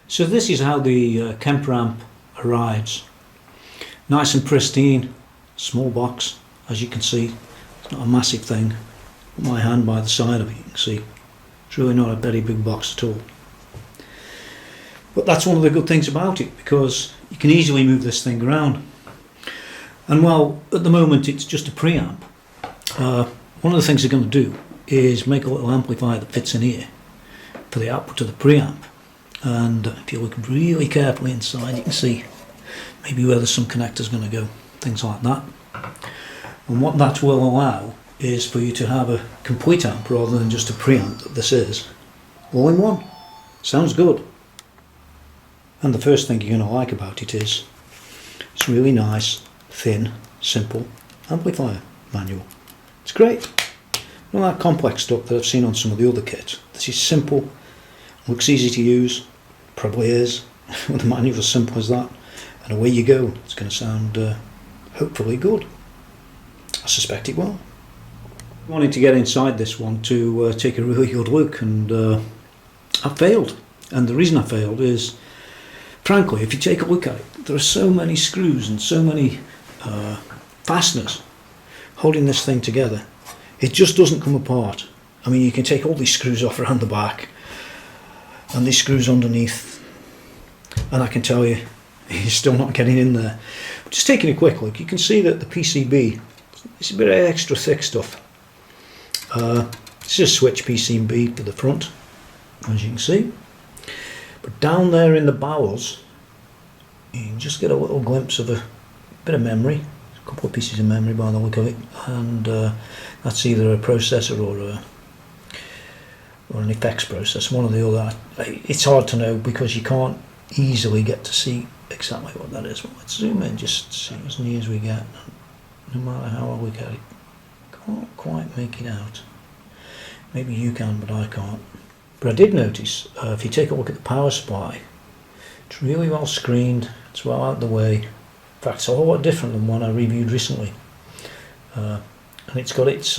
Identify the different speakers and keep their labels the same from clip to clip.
Speaker 1: So this is how the Kemper amp arrives. Nice and pristine, small box, as you can see. It's not a massive thing. Put my hand by the side of it, you can see. It's really not a very big box at all. But that's one of the good things about it, because you can easily move this thing around. And while at the moment it's just a preamp, one of the things they're going to do is make a little amplifier that fits in here for the output of the preamp. And if you look really carefully inside, you can see maybe where there's some connectors going to go, things like that. And what that will allow is for you to have a complete amp rather than just a preamp that this is, all in one. Sounds good. And the first thing you're going to like about it is it's really nice, thin, simple amplifier manual. It's great. None of that complex stuff that I've seen on some of the other kits. This is simple, looks easy to use, probably is, with a manual as simple as that, and away you go. It's going to sound hopefully good. I suspect it will. I wanted to get inside this one to take a really good look, and I failed. And the reason I failed is, frankly, if you take a look at it, there are so many screws and so many fasteners holding this thing together. It just doesn't come apart. I mean, you can take all these screws off around the back and these screws underneath, and I can tell you, you're still not getting in there. Just taking a quick look, you can see that the PCB, it's a bit of extra thick stuff. It's just switch PCB for the front, as you can see. But down there in the bowels, you can just get a little glimpse of a bit of memory. A couple of pieces of memory by the look of it, and that's either a processor or an effects processor, one or the other. It's hard to know because you can't easily get to see exactly what that is. Well, let's zoom in just to see as near as we get. No matter how I look at it, can't quite make it out. Maybe you can, but I can't. But I did notice, if you take a look at the power supply, it's really well screened, it's well out of the way. In fact, it's a whole lot different than one I reviewed recently. And it's got its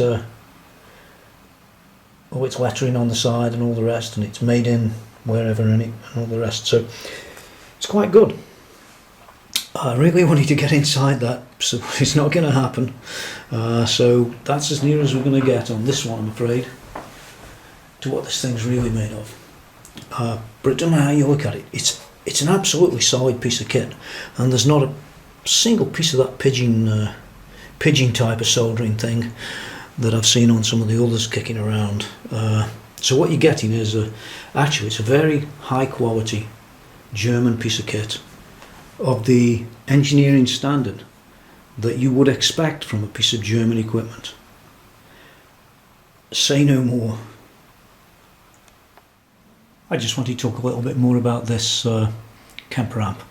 Speaker 1: lettering on the side and all the rest, and it's made in wherever in it and all the rest. So it's quite good. I really wanted to get inside that, so it's not going to happen. So that's as near as we're going to get on this one, I'm afraid, to what this thing's really made of. But it doesn't matter how you look at it. It's an absolutely solid piece of kit, and there's not a single piece of that pigeon type of soldering thing that I've seen on some of the others kicking around. So what you're getting is actually it's a very high quality German piece of kit of the engineering standard that you would expect from a piece of German equipment. Say no more. I just want to talk a little bit more about this Kemper amp.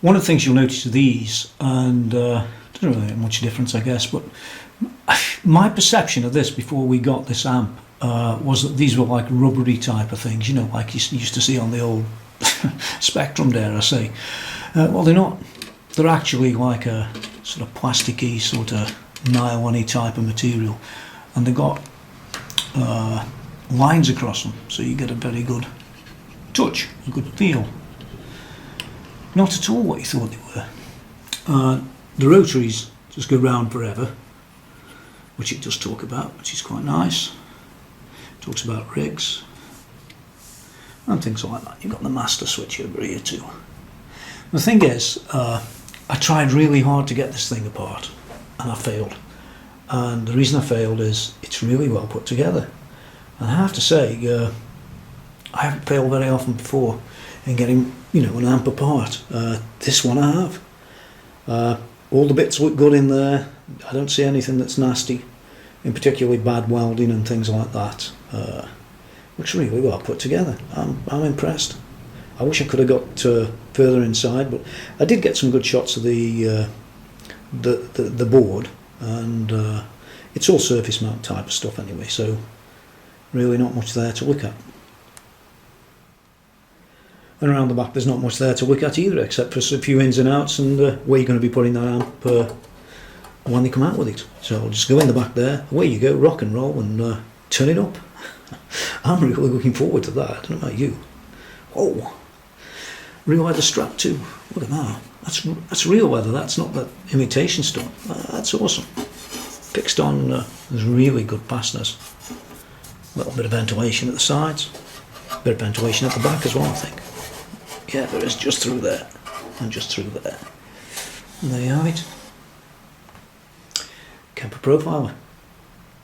Speaker 1: One of the things you'll notice with these, and doesn't really make much difference I guess, but my perception of this before we got this amp was that these were like rubbery type of things, you know, like you used to see on the old Spectrum, dare I say. Well, they're not. They're actually like a sort of plasticky, sort of nylon-y type of material, and they've got lines across them, so you get a very good touch, a good feel. Not at all what you thought they were. The rotaries just go round forever, which it does talk about, which is quite nice. It talks about rigs and things like that. You've got the master switch over here too. The thing is, I tried really hard to get this thing apart, and I failed. And the reason I failed is it's really well put together. And I have to say, I haven't failed very often before in getting, you know, an amp apart. This one I have. All the bits look good in there. I don't see anything that's nasty, in particularly bad welding and things like that. Looks really well put together. I'm impressed. I wish I could have got further inside, but I did get some good shots of the board, and it's all surface mount type of stuff anyway, so really not much there to look at. And around the back there's not much there to look at either, except for a few ins and outs and where you're going to be putting that amp when they come out with it. So I'll just go in the back there, away you go, rock and roll, and turn it up. I'm really looking forward to that. I don't know about you. Whoa, real leather strap too. Look at that. That's real leather. That's not that imitation stuff. That's awesome. Fixed on. There's really good fasteners. A little bit of ventilation at the sides. A bit of ventilation at the back as well, I think. Yeah, there is, just through there. And just through there. And there you have it. Kemper Profiler.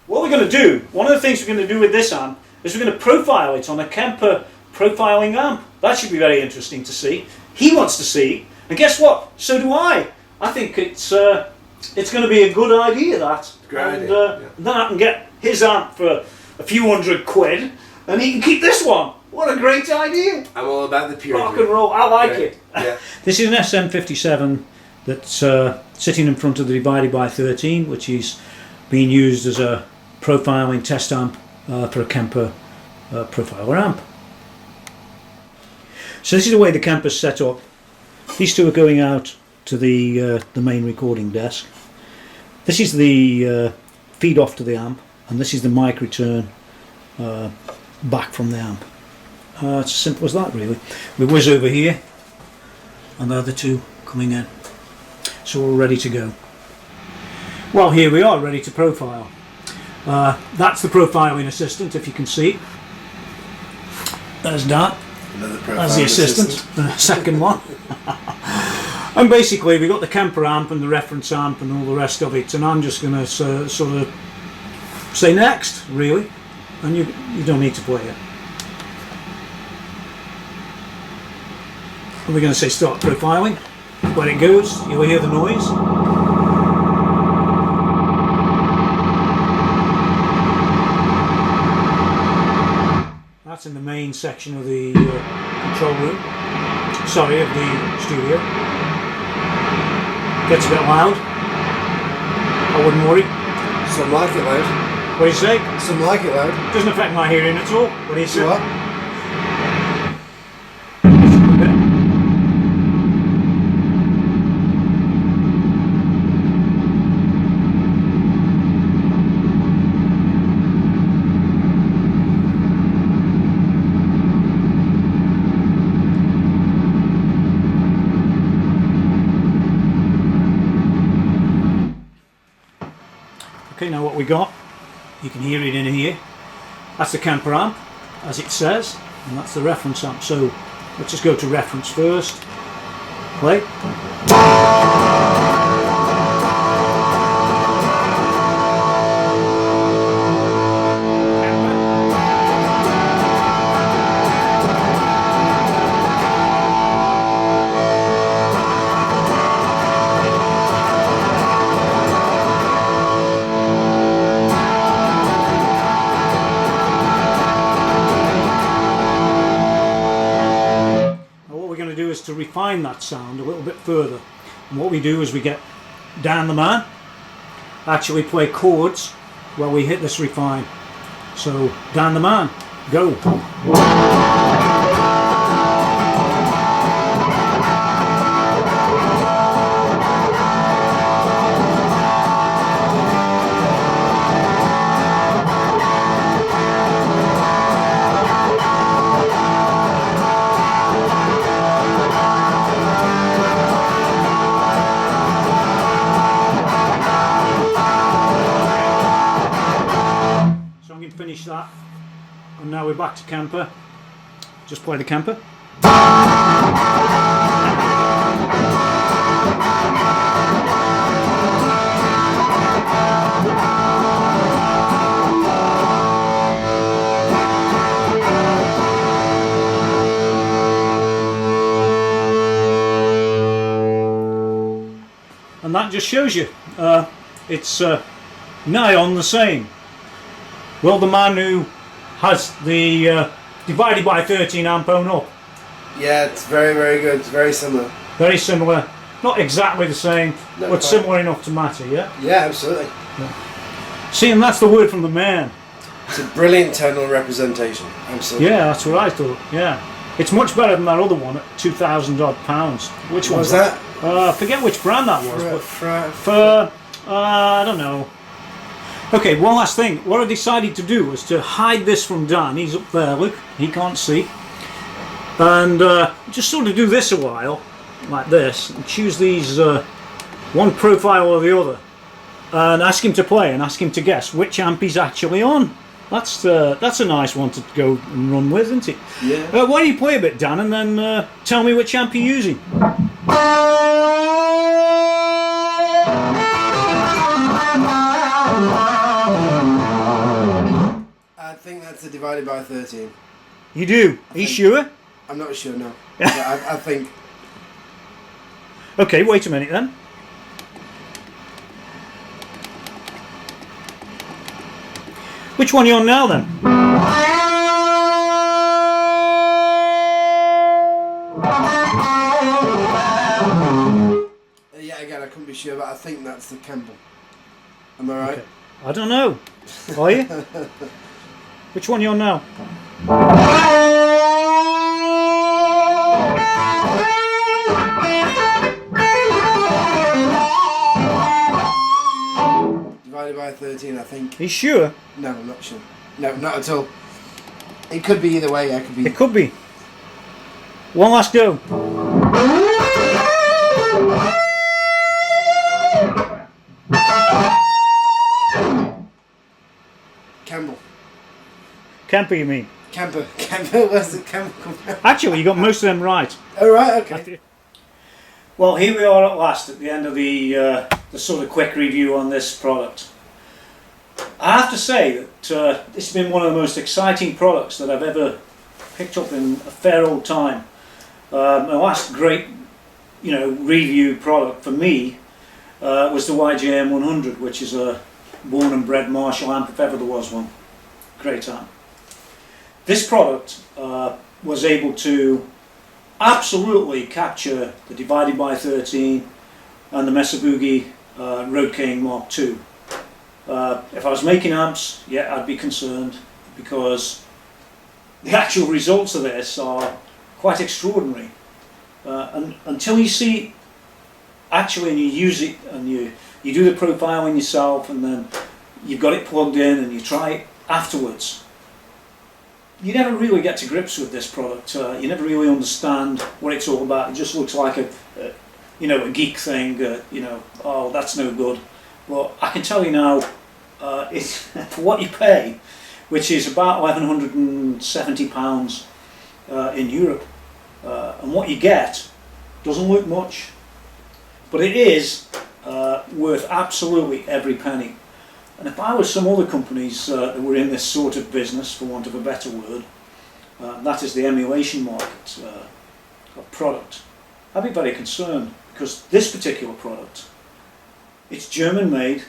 Speaker 1: What we're going to do, one of the things we're going to do with this amp is we're going to profile it on a Kemper Profiling Amp. That should be very interesting to see. He wants to see, and guess what? So do I. I think it's going to be a good idea, that.
Speaker 2: Great idea. Yeah.
Speaker 1: Then I can get his amp for a few £100, and he can keep this one. What a great idea!
Speaker 2: I'm all about the purity.
Speaker 1: Rock and roll. I like it.
Speaker 2: Yeah.
Speaker 1: This is an SM57 that's sitting in front of the Divided by 13, which is being used as a profiling test amp for a Kemper Profiler amp. So this is the way the Kemper's set up. These two are going out to the main recording desk. This is the feed off to the amp, and this is the mic return back from the amp. It's as simple as that, really. We whiz over here, and the other two coming in. So we're ready to go. Well, here we are, ready to profile. That's the profiling assistant, if you can see. There's Dan. That's the assistant. Second one. And basically, we've got the Kemper amp and the reference amp and all the rest of it, and I'm just going to sort of say next, really. And you don't need to play it. And we're going to say start profiling. When it goes, you'll hear the noise. That's in the main section of the control room. Sorry, of the studio. Gets a bit loud. I wouldn't worry.
Speaker 2: Some like it loud.
Speaker 1: What do you say?
Speaker 2: Some like it loud.
Speaker 1: Doesn't affect my hearing at all. What do you say?
Speaker 2: What?
Speaker 1: Okay, now what we got, you can hear it in here. That's the Kemper amp, as it says, and that's the reference amp. So let's just go to reference first. Play. To refine that sound a little bit further, and what we do is we get Dan the man actually play chords while we hit this refine. So Dan the man, go. Finish that, and now we're back to Kemper. Just play the Kemper. And that just shows you it's nigh on the same. Well, the man who has the Divided by 13 amp on up.
Speaker 2: Yeah, it's very, very good. It's very similar.
Speaker 1: Very similar. Not exactly the same,
Speaker 2: No,
Speaker 1: but
Speaker 2: quite.
Speaker 1: similar enough to matter, yeah?
Speaker 2: Yeah, absolutely.
Speaker 1: See, and that's the word from the man.
Speaker 2: It's a brilliant tonal representation. Absolutely.
Speaker 1: Yeah, that's what I thought, yeah. It's much better than that other one at £2,000 odd. Which one
Speaker 2: was that?
Speaker 1: I forget which brand that was, but for, I don't know. Okay, one last thing. What I decided to do was to hide this from Dan. He's up there, look, he can't see. And just sort of do this a while, like this, and choose these one profile or the other, and ask him to play and ask him to guess which amp he's actually on. That's a nice one to go and run with, isn't it?
Speaker 2: Yeah.
Speaker 1: Why don't you play a bit, Dan, and then tell me which amp you're using.
Speaker 2: I think that's a divided by 13.
Speaker 1: You do? Are you sure?
Speaker 2: I'm not sure, no. I think.
Speaker 1: Okay, wait a minute then. Which one are you on now then?
Speaker 2: Yeah, again, I couldn't be sure, but I think that's the Kemper. Am I right?
Speaker 1: Okay. I don't know. Are you? Which one are you on now?
Speaker 2: Divided by 13, I think.
Speaker 1: Are you sure?
Speaker 2: No, I'm not sure. No, not at all. It could be either way. I could be.
Speaker 1: It could be. One last go. Kemper, you mean?
Speaker 2: Kemper. Where's the Kemper come from?
Speaker 1: Actually, you got most of them right.
Speaker 2: Oh, right, okay.
Speaker 1: Well, here we are at last at the end of the sort of quick review on this product. I have to say that it's been one of the most exciting products that I've ever picked up in a fair old time. My last great, review product for me was the YJM 100, which is a born and bred Marshall amp if ever there was one. Great amp. This product was able to absolutely capture the divided by 13 and the Mesa Boogie Road King Mark II. If I was making amps, yeah, I'd be concerned, because the actual results of this are quite extraordinary. And until you see actually and you use it and you do the profiling yourself and then you've got it plugged in and you try it afterwards, you never really get to grips with this product. You never really understand what it's all about. It just looks like a geek thing. Oh, that's no good. Well, I can tell you now, it's for what you pay, which is about £1,170 in Europe, and what you get doesn't look much, but it is worth absolutely every penny. And if I was some other companies that were in this sort of business, for want of a better word, that is the emulation market of product, I'd be very concerned, because this particular product, it's German made,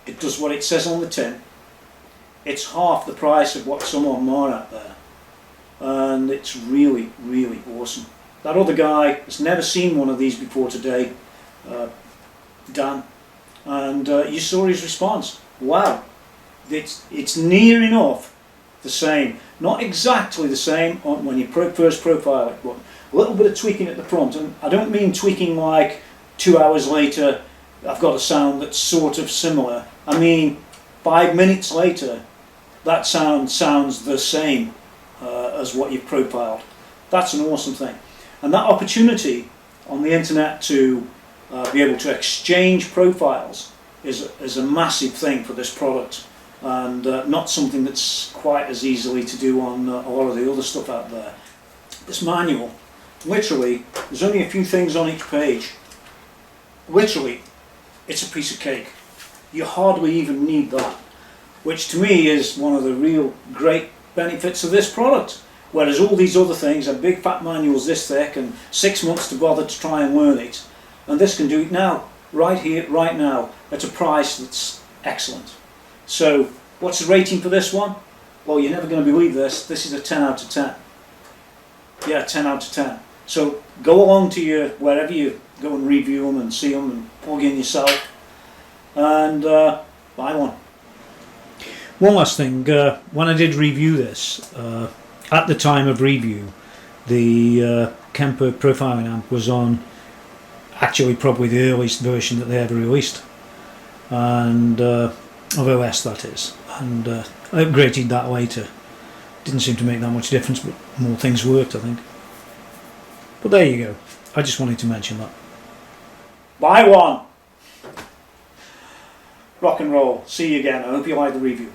Speaker 1: it does what it says on the tin, it's half the price of what some of them are out there, and it's really, really awesome. That other guy has never seen one of these before today, Dan, and you saw his response. Wow, it's near enough the same, not exactly the same when you first profile it, but a little bit of tweaking at the front. And I don't mean tweaking like 2 hours later I've got a sound that's sort of similar. I mean 5 minutes later that sound sounds the same as what you've profiled. That's an awesome thing, and that opportunity on the internet to be able to exchange profiles is a massive thing for this product, and not something that's quite as easily to do on a lot of the other stuff out there. This manual, literally, there's only a few things on each page. Literally, it's a piece of cake. You hardly even need that, which to me is one of the real great benefits of this product. Whereas all these other things are big fat manuals this thick and 6 months to bother to try and learn it, and this can do it now, right here, right now, at a price that's excellent. So what's the rating for this one? Well, you're never going to believe this. This is a 10 out of 10. Yeah, 10 out of 10. So go along to wherever you go and review them and see them and plug in yourself, and buy one. One last thing, when I did review this, at the time of review, the Kemper Profiling Amp was on actually probably the earliest version that they ever released, and of OS, that is, and I upgraded that later. Didn't seem to make that much difference, but more things worked, I think. But there you go. I just wanted to mention that. Buy one. Rock and roll. See you again. I hope you like the review.